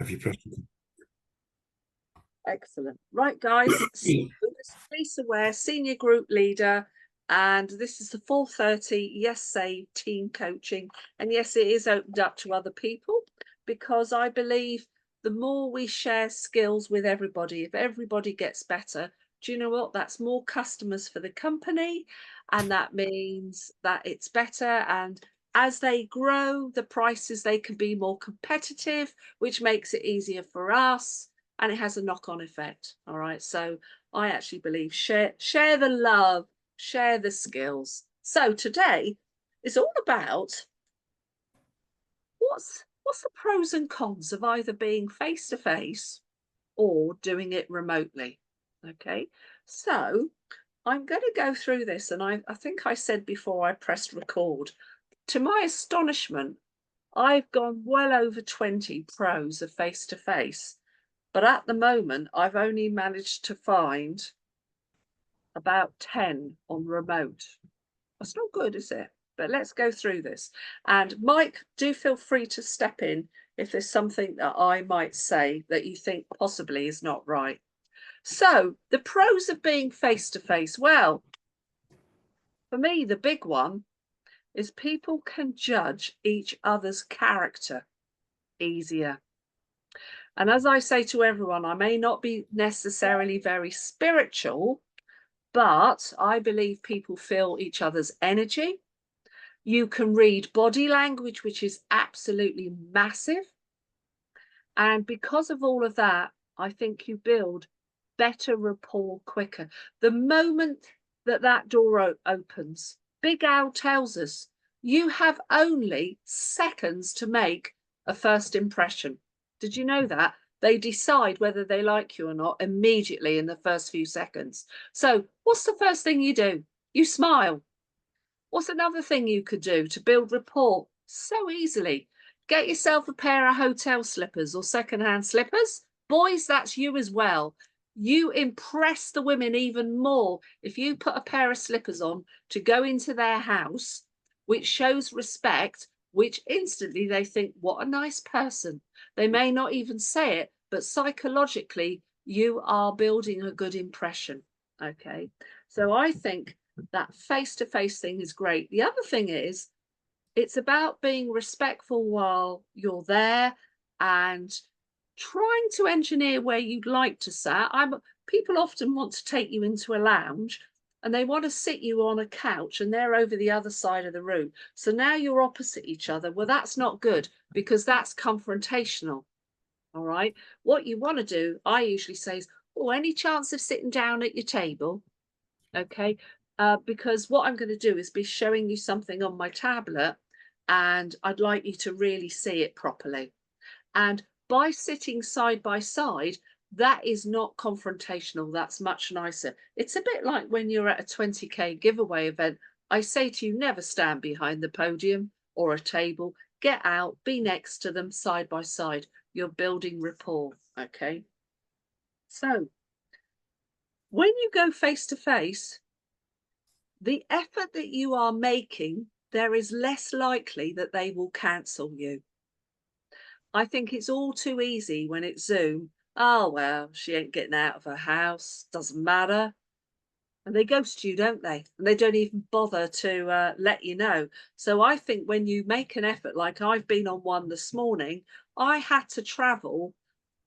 Have you pressed? Excellent. Right, guys. So, Lisa Ware, Senior Group Leader, and this is the 4:30 Yessave team coaching. And yes, it is opened up to other people because I believe the more we share skills with everybody, if everybody gets better, do you know what? That's more customers for the company, and that means that it's better. And as they grow, the prices they can be more competitive, which makes it easier for us and it has a knock-on effect. All right. So I actually believe share the love, share the skills. So today is all about what's the pros and cons of either being face to face or doing it remotely. Okay. So I'm going to go through this, and I think I said before I pressed record, to my astonishment, I've gone well over 20 pros of face to face. But at the moment, I've only managed to find about 10 on remote. That's not good, is it? But let's go through this. And Mike, do feel free to step in if there's something that I might say that you think possibly is not right. So, the pros of being face to face. Well, for me, the big one is people can judge each other's character easier. And as I say to everyone, I may not be necessarily very spiritual, but I believe people feel each other's energy. You can read body language, which is absolutely massive. And because of all of that, I think you build better rapport quicker. The moment that that door opens, Big Al tells us you have only seconds to make a first impression. Did you know that? They decide whether they like you or not immediately in the first few seconds. So, what's the first thing you do? You smile. What's another thing you could do to build rapport so easily? Get yourself a pair of hotel slippers or secondhand slippers. Boys, that's you as well. You impress the women even more if you put a pair of slippers on to go into their house, which shows respect, which instantly they think, what a nice person. They may not even say it, but psychologically, you are building a good impression. Okay. So I think that face to face thing is great. The other thing is, it's about being respectful while you're there and trying to engineer where you'd like to sit. People often want to take you into a lounge and they want to sit you on a couch and they're over the other side of the room. So now you're opposite each other. Well, that's not good because that's confrontational. All right. What you want to do, I usually say is, oh, any chance of sitting down at your table? Okay. Because what I'm going to do is be showing you something on my tablet and I'd like you to really see it properly. And by sitting side by side, that is not confrontational. That's much nicer. It's a bit like when you're at a 20K giveaway event. I say to you, never stand behind the podium or a table. Get out, be next to them side by side. You're building rapport. Okay. So when you go face to face, the effort that you are making, there is less likely that they will cancel you. I think it's all too easy when it's Zoom. Oh, well, she ain't getting out of her house. Doesn't matter. And they ghost you, don't they? And they don't even bother to let you know. So I think when you make an effort, like I've been on one this morning, I had to travel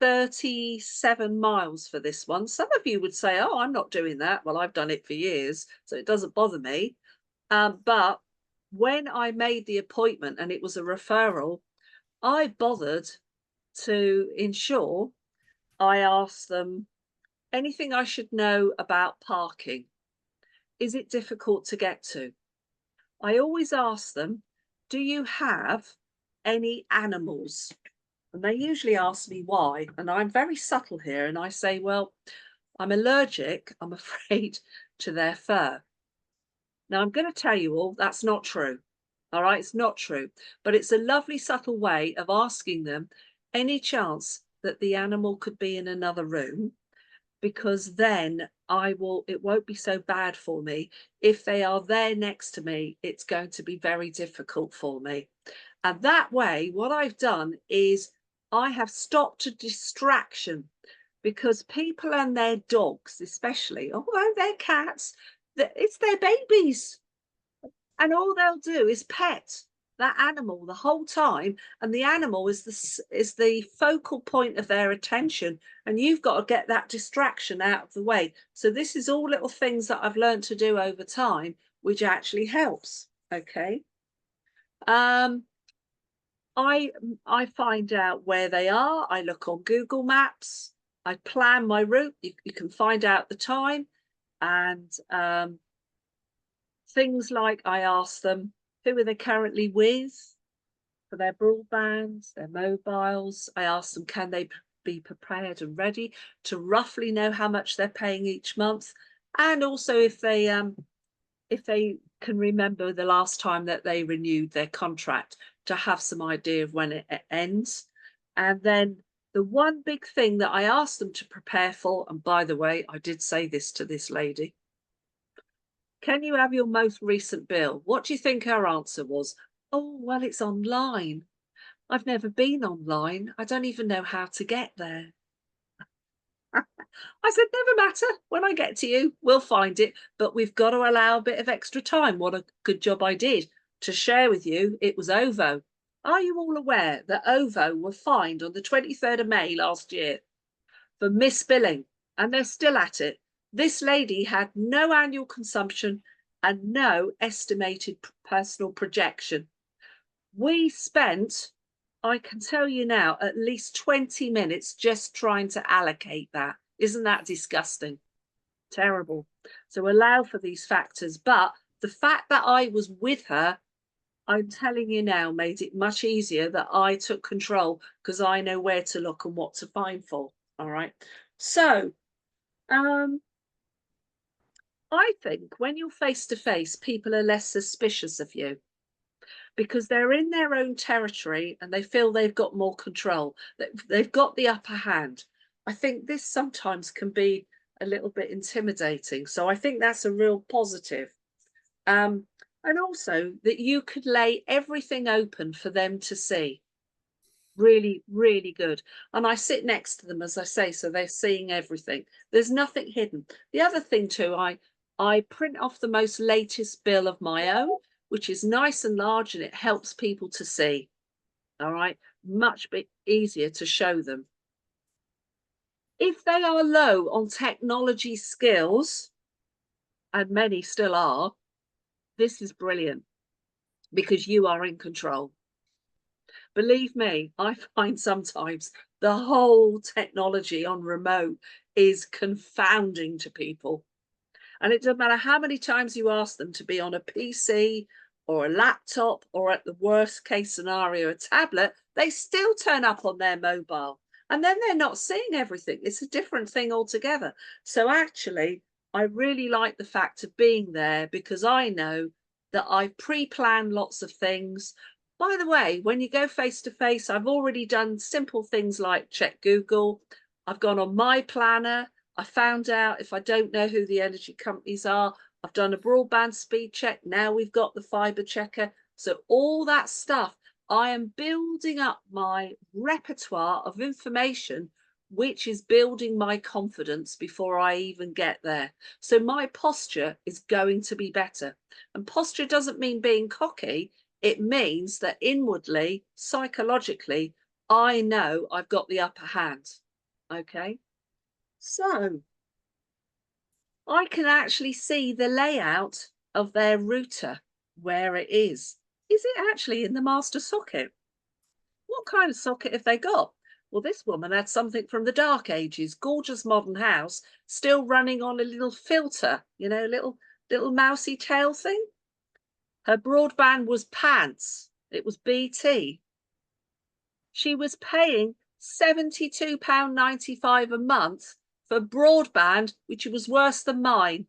37 miles for this one. Some of you would say, oh, I'm not doing that. Well, I've done it for years, so it doesn't bother me. But when I made the appointment and it was a referral, I bothered to ensure I asked them anything I should know about parking. Is it difficult to get to? I always ask them, do you have any animals? And they usually ask me why. And I'm very subtle here. And I say, well, I'm allergic, I'm afraid, to their fur. Now, I'm going to tell you all that's not true. All right, it's not true. But it's a lovely, subtle way of asking them any chance that the animal could be in another room, because then it won't be so bad for me. If they are there next to me, it's going to be very difficult for me. And that way, what I've done is I have stopped a distraction because people and their dogs, especially, although their cats, it's their babies. And all they'll do is pet that animal the whole time, and the animal is the focal point of their attention, and you've got to get that distraction out of the way. So this is all little things that I've learned to do over time, which actually helps. Okay. Um, I find out where they are. I look on Google Maps. I plan my route. You can find out the time, and things like I ask them, who are they currently with for their broadbands, their mobiles. I ask them, can they be prepared and ready to roughly know how much they're paying each month, and also if they can remember the last time that they renewed their contract, to have some idea of when it ends. And then the one big thing that I asked them to prepare for, and by the way, I did say this to this lady, can you have your most recent bill? What do you think her answer was? Oh, well, it's online. I've never been online. I don't even know how to get there. I said, never matter. When I get to you, we'll find it. But we've got to allow a bit of extra time. What a good job I did to share with you. It was OVO. Are you all aware that OVO were fined on the 23rd of May last year for misbilling? And they're still at it. This lady had no annual consumption and no estimated personal projection. We spent, I can tell you now, at least 20 minutes just trying to allocate that. Isn't that disgusting? Terrible. So allow for these factors. But the fact that I was with her, I'm telling you now, made it much easier that I took control, because I know where to look and what to find for. All right. So I think when you're face to face, people are less suspicious of you, because they're in their own territory and they feel they've got more control, that they've got the upper hand. I think this sometimes can be a little bit intimidating. So I think that's a real positive. And also that you could lay everything open for them to see. Really, really good. And I sit next to them, as I say, so they're seeing everything. There's nothing hidden. The other thing too, I print off the most latest bill of my own, which is nice and large, and it helps people to see. All right, much bit easier to show them. If they are low on technology skills, and many still are, this is brilliant, because you are in control. Believe me, I find sometimes the whole technology on remote is confounding to people. And it doesn't matter how many times you ask them to be on a PC or a laptop, or at the worst case scenario, a tablet, they still turn up on their mobile. And then they're not seeing everything. It's a different thing altogether. So actually, I really like the fact of being there, because I know that I've pre-planned lots of things. By the way, when you go face to face, I've already done simple things like check Google. I've gone on my planner. I found out if I don't know who the energy companies are. I've done a broadband speed check. Now we've got the fiber checker. So all that stuff, I am building up my repertoire of information, which is building my confidence before I even get there. So my posture is going to be better. And posture doesn't mean being cocky. It means that inwardly, psychologically, I know I've got the upper hand. Okay. So I can actually see the layout of their router, where it is. Is it actually in the master socket? What kind of socket have they got? Well, this woman had something from the dark ages, gorgeous modern house, still running on a little filter, you know, little mousy tail thing. Her broadband was pants. It was BT. She was paying £72.95 a month for broadband, which was worse than mine.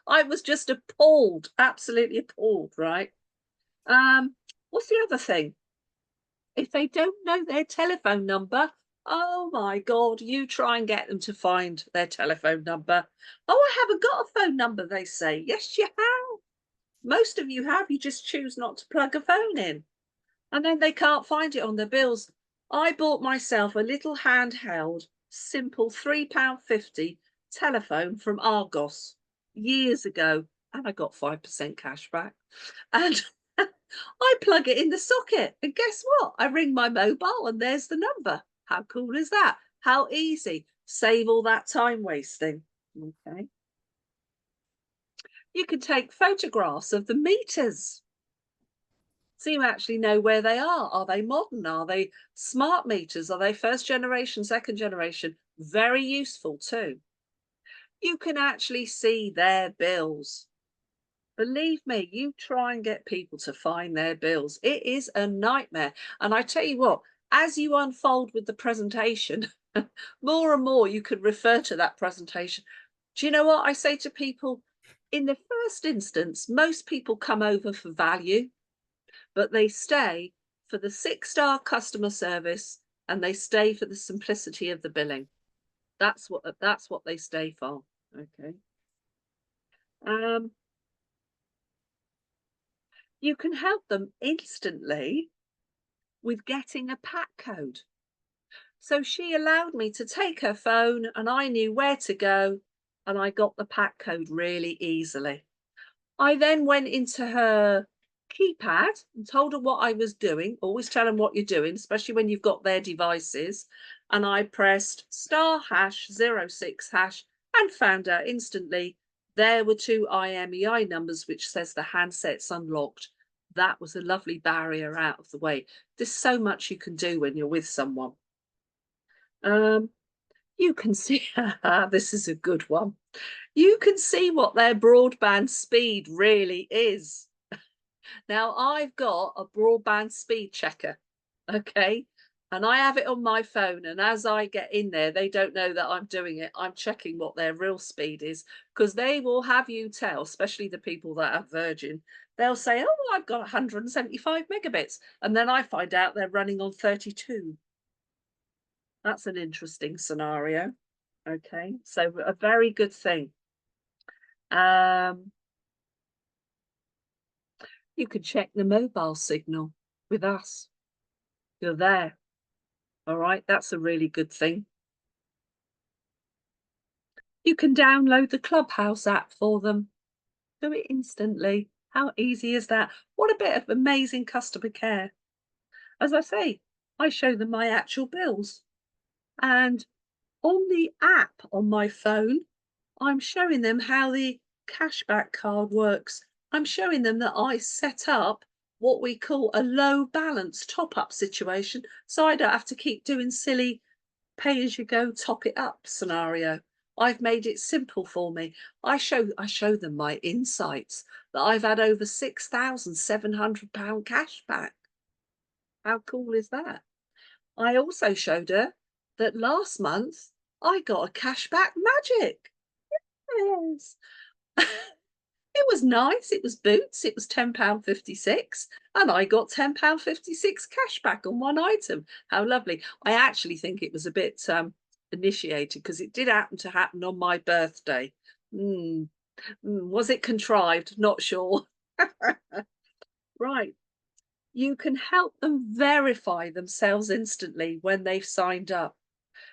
I was just appalled, absolutely appalled, right? What's the other thing? If they don't know their telephone number, oh my God, you try and get them to find their telephone number. Oh, I haven't got a phone number, they say. Yes, you have. Most of you have. You just choose not to plug a phone in. And then they can't find it on their bills. I bought myself a little handheld, simple £3.50 telephone from Argos years ago, and I got 5% cash back. And I plug it in the socket, and guess what? I ring my mobile, and there's the number. How cool is that? How easy. Save all that time wasting. Okay. You can take photographs of the meters, so you actually know where they are. Are they modern? Are they smart meters? Are they first generation, second generation? Very useful too. You can actually see their bills. Believe me, you try and get people to find their bills. It is a nightmare. And I tell you what, as you unfold with the presentation, more and more you could refer to that presentation. Do you know what I say to people? In the first instance, most people come over for value, but they stay for the 6-star customer service, and they stay for the simplicity of the billing. That's what they stay for. Okay. Um, you can help them instantly with getting a pack code. So she allowed me to take her phone, and I knew where to go, and I got the pack code really easily. I then went into her keypad and told her what I was doing. Always tell them what you're doing, especially when you've got their devices. And I pressed *#06# and found out instantly there were 2 IMEI numbers, which says the handset's unlocked. That was a lovely barrier out of the way. There's so much you can do when you're with someone. Um, you can see, this is a good one. You can see what their broadband speed really is. Now, I've got a broadband speed checker, okay? And I have it on my phone. And as I get in there, they don't know that I'm doing it. I'm checking what their real speed is, because they will have you tell, especially the people that are Virgin, they'll say, oh, I've got 175 megabits. And then I find out they're running on 32. That's an interesting scenario. Okay, so a very good thing. Um, you could check the mobile signal with us. You're there. All right, that's a really good thing. You can download the Clubhouse app for them. Do it instantly. How easy is that? What a bit of amazing customer care. As I say, I show them my actual bills. And on the app on my phone, I'm showing them how the cashback card works. I'm showing them that I set up what we call a low balance top up situation, so I don't have to keep doing silly pay as you go, top it up scenario. I've made it simple for me. I show them my insights that I've had over £6,700 cash back. How cool is that? I also showed her that last month I got a cashback magic. Yes. It was nice. It was Boots. It was £10.56, and I got £10.56 cash back on one item. How lovely. I actually think it was a bit initiated, because it did happen on my birthday. Was it contrived? Not sure. Right. You can help them verify themselves instantly when they've signed up,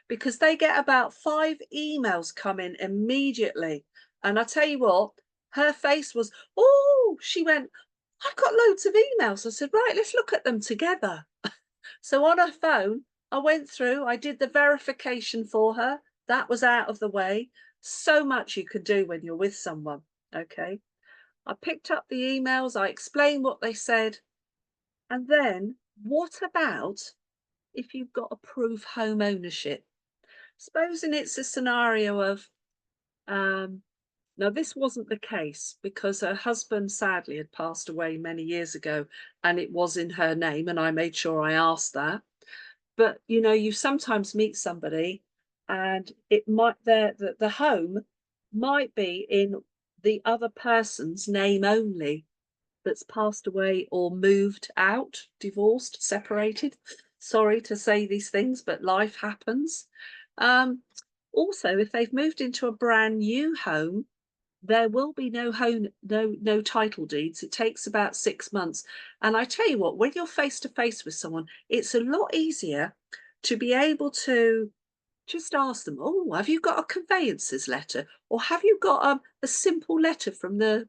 because they get about 5 emails come in immediately. And I tell you what, her face was, oh, she went, I've got loads of emails. I said, right, let's look at them together. So on her phone, I went through, I did the verification for her. That was out of the way. So much you can do when you're with someone. Okay. I picked up the emails, I explained what they said. And then what about if you've got to prove home ownership? Supposing it's a scenario of, now this wasn't the case, because her husband sadly had passed away many years ago, and it was in her name, and I made sure I asked that. But you know, you sometimes meet somebody, and it might the home might be in the other person's name only, that's passed away or moved out, divorced, separated. Sorry to say these things, but life happens. Also, if they've moved into a brand new home, there will be no title deeds. It takes about 6 months. And I tell you what, when you're face to face with someone, it's a lot easier, to be able to just ask them, oh, have you got a conveyances letter? Or have you got a simple letter from the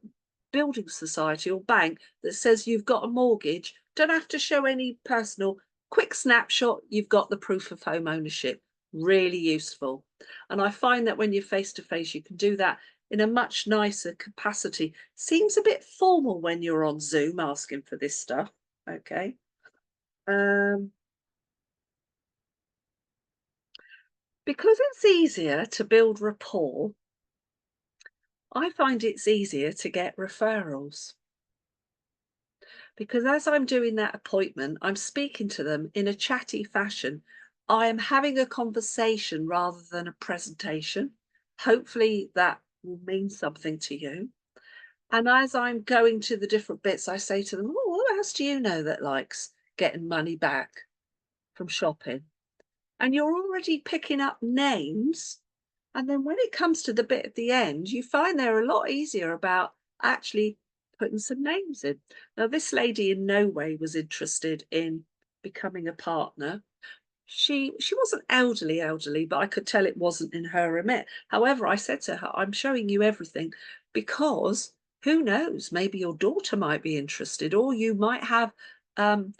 building society or bank that says you've got a mortgage? Don't have to show any personal, quick snapshot, you've got the proof of home ownership. Really useful. And I find that when you're face to face, you can do that in a much nicer capacity. Seems a bit formal when you're on Zoom asking for this stuff. Okay. Because it's easier to build rapport, I find it's easier to get referrals. Because as I'm doing that appointment, I'm speaking to them in a chatty fashion. I am having a conversation rather than a presentation. Hopefully that will mean something to you. And as I'm going to the different bits, I say to them, oh, what else do you know that likes getting money back from shopping? And you're already picking up names. And then when it comes to the bit at the end, you find they're a lot easier about actually putting some names in. Now, this lady in no way was interested in becoming a partner. She wasn't elderly, but I could tell it wasn't in her remit. However, I said to her, I'm showing you everything because who knows, maybe your daughter might be interested, or you might have and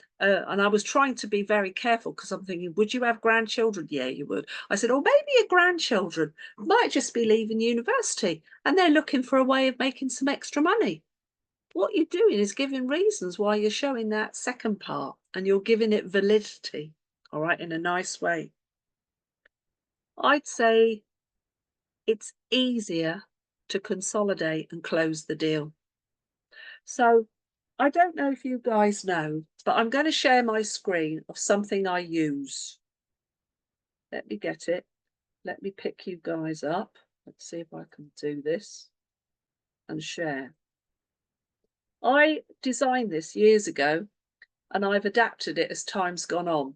I was trying to be very careful because I'm thinking, would you have grandchildren? Yeah, you would. I said, or maybe your grandchildren might just be leaving university and they're looking for a way of making some extra money. What you're doing is giving reasons why you're showing that second part and you're giving it validity, all right, in a nice way. I'd say it's easier to consolidate and close the deal. So I don't know if you guys know, but I'm going to share my screen of something I use. Let me get it. Let me pick you guys up. Let's see if I can do this and share. I designed this years ago and I've adapted it as time's gone on.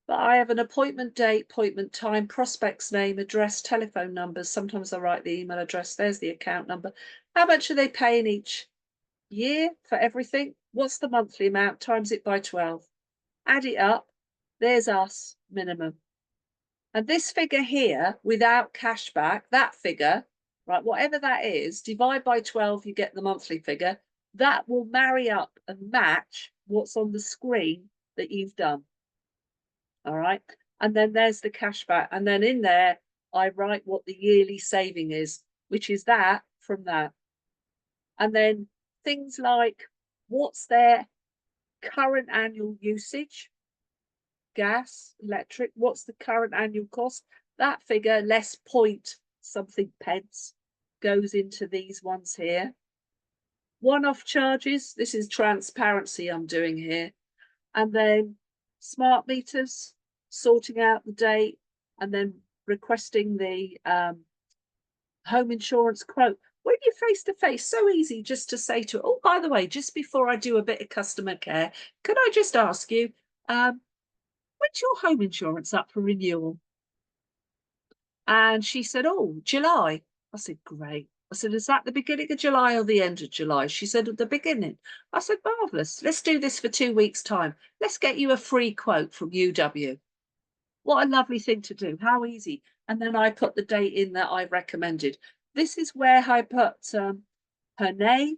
But I have an appointment date, appointment time, prospect's name, address, telephone numbers. Sometimes I write the email address. There's the account number. How much are they paying each year for everything? What's the monthly amount? Times it by 12. Add it up. There's us, minimum. And this figure here, without cashback, that figure, right, whatever that is, divide by 12, you get the monthly figure. That will marry up and match what's on the screen that you've done. All right. And then there's the cashback. And then in there, I write what the yearly saving is, which is that from that. And then things like what's their current annual usage, gas, electric, what's the current annual cost? That figure, less point something pence, goes into these ones here. One-off charges, this is transparency I'm doing here. And then smart meters, sorting out the date, and then requesting the home insurance quote. When you're face to face, so easy just to say to, oh, by the way, just before I do a bit of customer care, could I just ask you, when's your home insurance up for renewal? And she said, oh, July. I said, great. I said, is that the beginning of July or the end of July? She said, at the beginning. I said, marvellous. Let's do this for 2 weeks' time. Let's get you a free quote from UW. What a lovely thing to do. How easy. And then I put the date in that I recommended. This is where I put her name,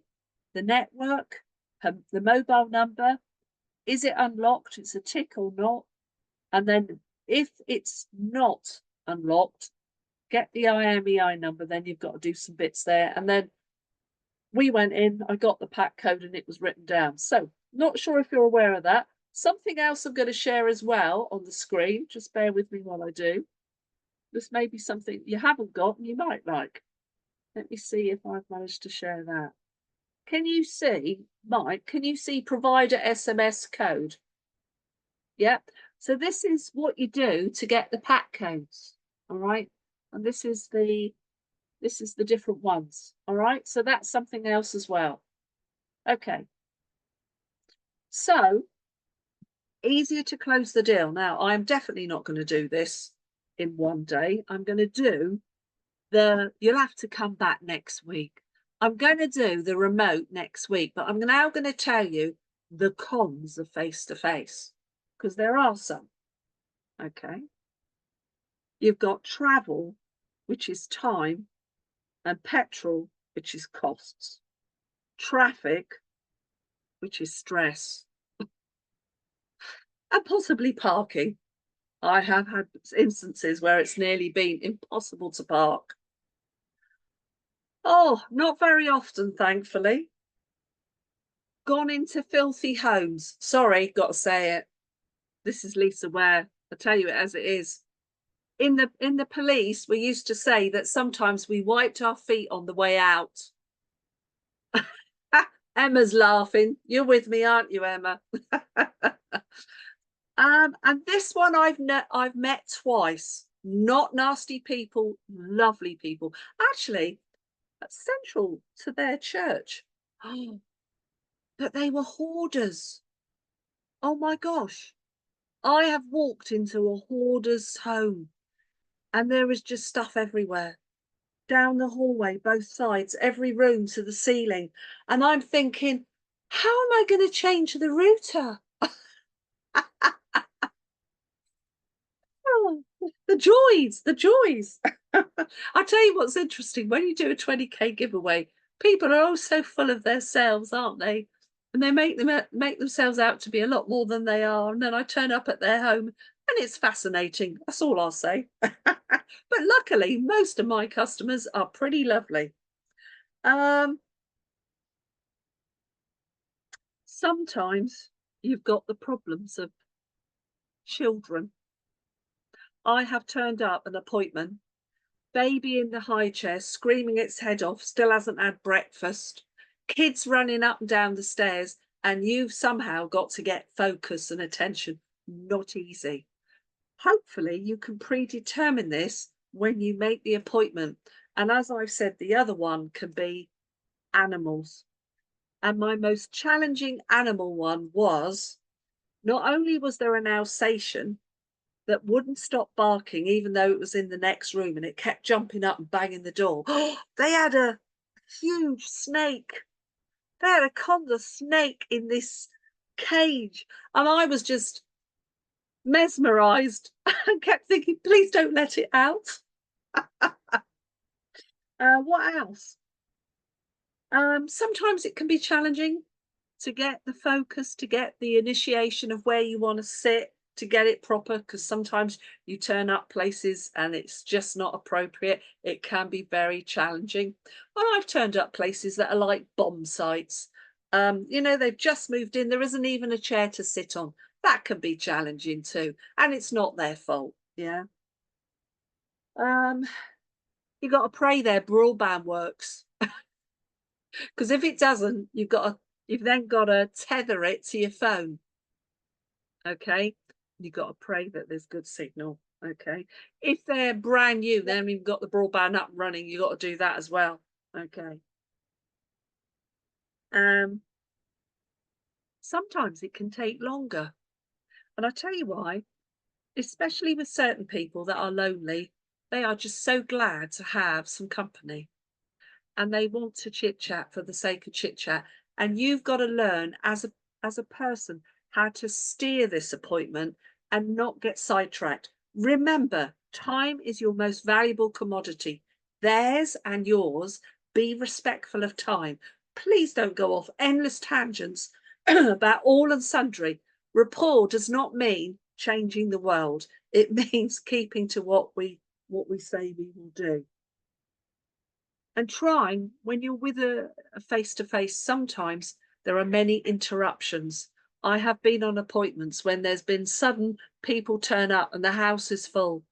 the network, the mobile number. Is it unlocked? It's a tick or not. And then if it's not unlocked, get the IMEI number, then you've got to do some bits there. And then we went in, I got the pack code and it was written down. So not sure if you're aware of that. Something else I'm going to share as well on the screen. Just bear with me while I do. This may be something you haven't got and you might like. Let me see if I've managed to share that. Can you see, Mike, can you see provider SMS code? Yep. So this is what you do to get the pack codes. All right. And this is the different ones. All right. So that's something else as well. Okay. So easier to close the deal. Now, I'm definitely not going to do this in one day. I'm going to do you'll have to come back next week. I'm going to do the remote next week, but I'm now going to tell you the cons of face-to-face, because there are some. Okay. You've got travel, which is time, and petrol, which is costs. Traffic, which is stress, and possibly parking. I have had instances where it's nearly been impossible to park. Oh, not very often, thankfully. Gone into filthy homes. Sorry, got to say it. This is Lisa Ware. I tell you it as it is. In the police, we used to say that sometimes we wiped our feet on the way out. Emma's laughing. You're with me, aren't you, Emma? And this one I've met twice. Not nasty people, lovely people. Actually, that's central to their church. Oh, but they were hoarders. Oh my gosh. I have walked into a hoarder's home and there is just stuff everywhere. Down the hallway, both sides, every room to the ceiling. And I'm thinking, how am I going to change the router? Oh, the joys, the joys. I'll tell you what's interesting. When you do a 20K giveaway, people are all so full of themselves, aren't they? And they make themselves out to be a lot more than they are. And then I turn up at their home and it's fascinating. That's all I'll say. But luckily, most of my customers are pretty lovely. Um, Sometimes you've got the problems of children. I have turned up an appointment, baby in the high chair, screaming its head off, still hasn't had breakfast, kids running up and down the stairs, and you've somehow got to get focus and attention. Not easy. Hopefully, you can predetermine this when you make the appointment. And as I've said, the other one can be animals. And my most challenging animal one was not only was there an Alsatian that wouldn't stop barking, even though it was in the next room and it kept jumping up and banging the door. They had a huge snake. They had a Conda snake in this cage. And I was just mesmerized and kept thinking, please don't let it out. What else? Sometimes it can be challenging to get the focus, to get the initiation of where you want to sit, to get it proper, because sometimes you turn up places and it's just not appropriate. It can be very challenging. Well, I've turned up places that are like bomb sites. They've just moved in, there isn't even a chair to sit on. That can be challenging too, and it's not their fault. Yeah. Um, you got to pray their broadband works, because if it doesn't, you've then got to tether it to your phone. Okay, you got to pray that there's good signal. Okay, if they're brand new, then you've got the broadband up and running. You got to do that as well. Okay. Um, Sometimes it can take longer, and I tell you why. Especially with certain people that are lonely, they are just so glad to have some company, and they want to chit chat for the sake of chit chat. And you've got to learn as a person how to steer this appointment and not get sidetracked. Remember, time is your most valuable commodity, theirs and yours. Be respectful of time. Please don't go off endless tangents about all and sundry. Rapport does not mean changing the world. It means keeping to what we say we will do. And trying when you're with a face to face, sometimes there are many interruptions. I have been on appointments when there's been sudden people turn up and the house is full.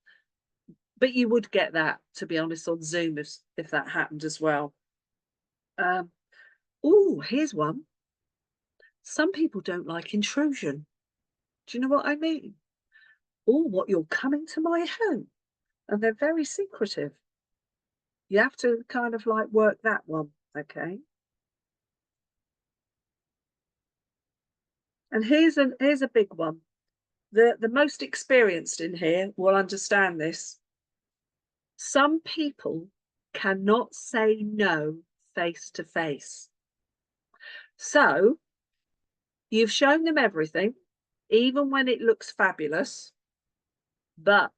But you would get that, to be honest, on Zoom if that happened as well. Oh, here's one. Some people don't like intrusion. Do you know what I mean? Oh, what, you're coming to my home? And they're very secretive. You have to kind of like work that one, okay? And here's a big one. The most experienced in here will understand this. Some people cannot say no face to face. So you've shown them everything, even when it looks fabulous. but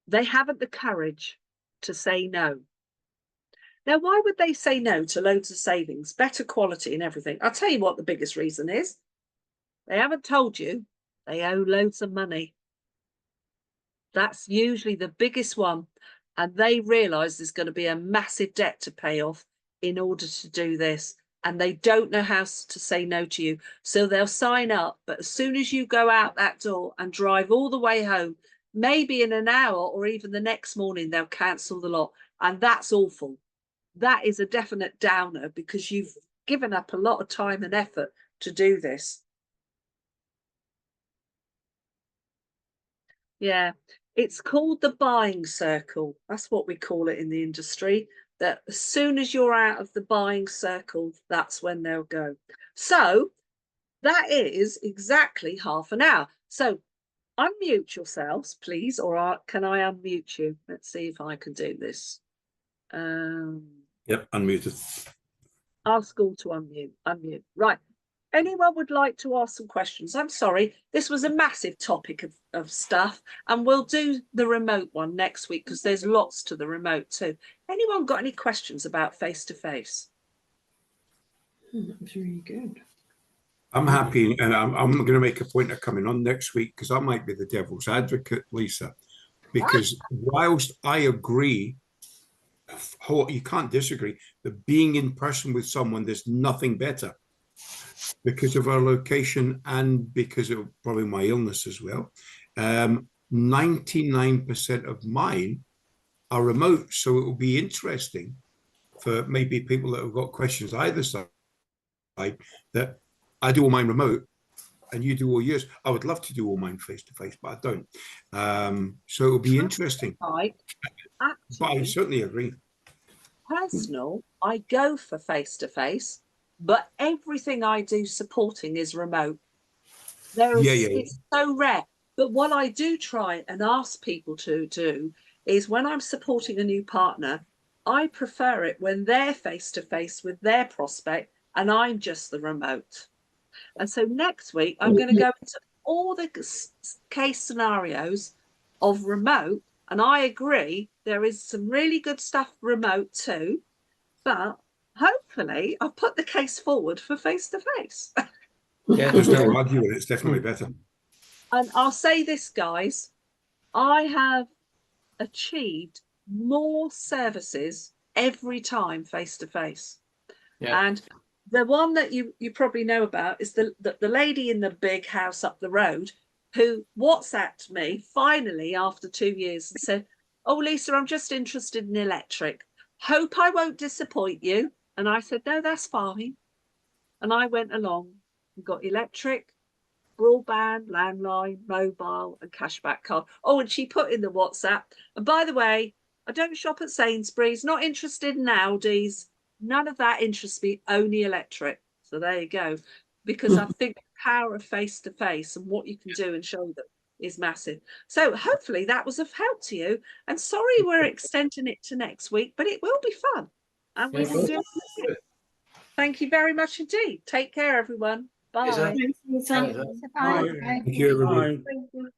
they haven't the courage to say no. Now, why would they say no to loads of savings, better quality and everything? I'll tell you what the biggest reason is. They haven't told you they owe loads of money. That's usually the biggest one. And they realise there's going to be a massive debt to pay off in order to do this. And they don't know how to say no to you. So they'll sign up. But as soon as you go out that door and drive all the way home, maybe in an hour or even the next morning, they'll cancel the lot. And that's awful. That is a definite downer because you've given up a lot of time and effort to do this. Yeah, it's called the buying circle. That's what we call it in the industry. That as soon as you're out of the buying circle, that's when they'll go. So that is exactly half an hour. So unmute yourselves, please, or can I unmute you? Let's see if I can do this. Yep, unmuted. Ask all to unmute. Right. Anyone would like to ask some questions? I'm sorry, this was a massive topic of stuff, and we'll do the remote one next week because there's lots to the remote too. Anyone got any questions about face-to-face? That was really good. I'm happy, and I'm going to make a point of coming on next week because I might be the devil's advocate, Lisa, because whilst I agree, you can't disagree, that being in person with someone, there's nothing better. Because of our location and because of probably my illness as well, 99% of mine are remote. So it will be interesting for maybe people that have got questions either side, that I do all mine remote and you do all yours. I would love to do all mine face-to-face, but I don't. So it will be interesting. Right. But I certainly agree. Personal, I go for face-to-face, but everything I do supporting is remote. It's so rare. But what I do try and ask people to do is when I'm supporting a new partner, I prefer it when they're face-to-face with their prospect and I'm just the remote. And so next week, I'm going to go into all the case scenarios of remote. And I agree, there is some really good stuff remote too. But hopefully, I've put the case forward for face-to-face. Yeah, there's no arguing. It's definitely better. And I'll say this, guys, I have achieved more services every time face-to-face. Yeah. And the one that you probably know about is the lady in the big house up the road who WhatsApped me finally after 2 years and said, "Oh, Lisa, I'm just interested in electric. Hope I won't disappoint you." And I said, "No, that's fine." And I went along and got electric, broadband, landline, mobile, and cashback card. Oh, and she put in the WhatsApp. And by the way, I don't shop at Sainsbury's, not interested in Aldi's. None of that interests me, only electric. So there you go. Because I think the power of face-to-face and what you can do and show them is massive. So hopefully that was of help to you. And sorry we're extending it to next week, but it will be fun. And we will do it. Thank you very much indeed. Take care, everyone. Bye. Thank you. Thank you, everybody. Bye.